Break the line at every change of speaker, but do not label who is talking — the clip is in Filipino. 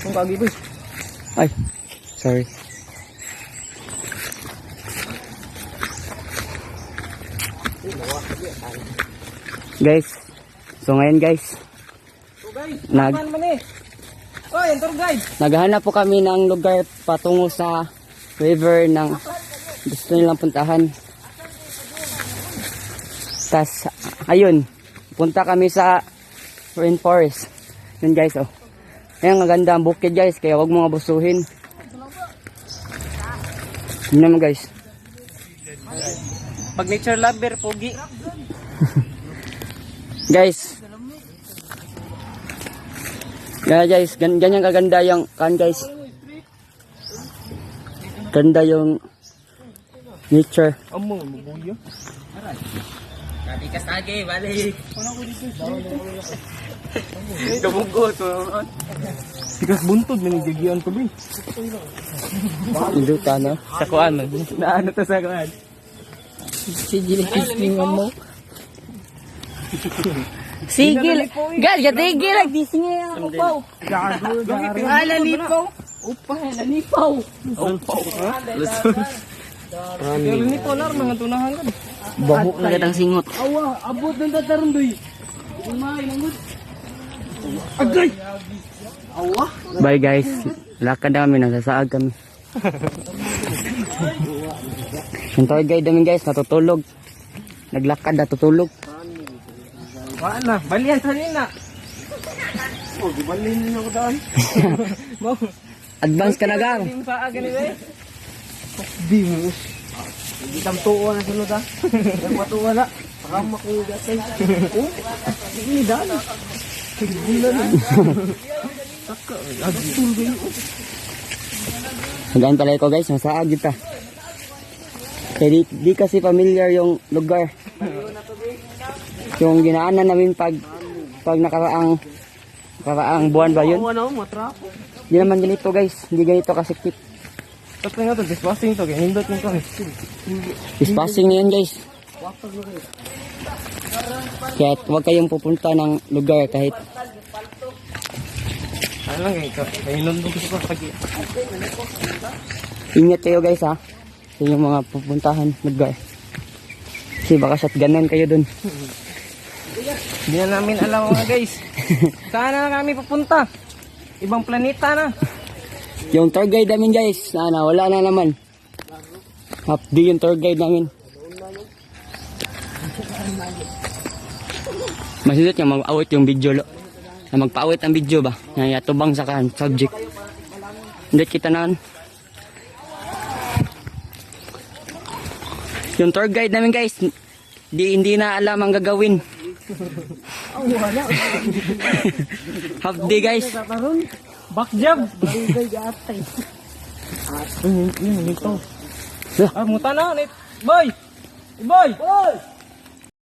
Ang kagi boy.
Ay, sorry. Guys, so ngayon guys,
So guys,
Nag-
naman man eh. Oh, yung tour guide.
naghahanap po kami ng lugar patungo sa river ng gusto nilang puntahan. Tas, ayun, punta kami sa rainforest. Yun guys, oh. Ayan, ang ganda ang bukid guys, kaya wag mo abusuhin. Yun naman guys.
Pag nature lover, pogi.
Guys. Yeah, guys, ganyan kaganda yung kan guys. Ganda yung nature.
Amo, mabuyo.
Ikas lagi, balik.
Kamugot. Sikas buntod, manigagyan ko boy.
Induta no.
Sa kuan man. Naano to sa kuan?
Sige, kisling mo. Sige, guys, gatigil lang disney ako po. Wala lipaw. Upa, lipaw.
Pero ni polar mga tunahan ka.
Bahok na kitang singot.
Awa, abot ng tataron doy. Umay langut. Agay. Awa.
Bye guys. Lakad na kami, nasasaag kami. Yung tour guide namin guys, natutulog. Naglakad, natutulog.
Wala na, balian sa nina. Oh, gibalin niyo ko daan. Mo.
Advance ka na gang.
Hindi sa agad ni eh. Di mo. Hindi tam tuwa na sunod ah. Nagpatuwa na. Para makuha tayo. Oh, hindi daan. Bulan na. Taka, agtul ba yun?
Hanggang pala ko guys, nasaag kita. Kaya di kasi familiar yung lugar. Yung ginaanan namin pag nakaraang buwan ba yun?
Ano, matrapo.
Di naman ganito guys, hindi ganito kasikip.
Tapos nga ito, dispassing to. Kaya hindot yung kami.
Dispasing na yan guys. Kaya huwag kayong pupunta ng lugar kahit
Ano lang kaya hinundong ko sa pagi.
ingat kayo guys ha. Sa inyong mga pupuntahan lugar. Kasi baka shotgunan kayo dun.
Hindi na namin alam mga guys. Saan na kami pupunta? Ibang planeta na.
Yung tour guide namin guys, wala na naman. Half day yung tour guide namin. Masidot niya mag-awit yung video lo. Na magpa-awit ang video ba? Na yatubang sa kan subject. Hindi kita na. Yung tour guide namin guys, hindi na alam ang gagawin. Half day guys.
Back jab. Yun, ito. Ah, muta na. Boy! Boy! Boy!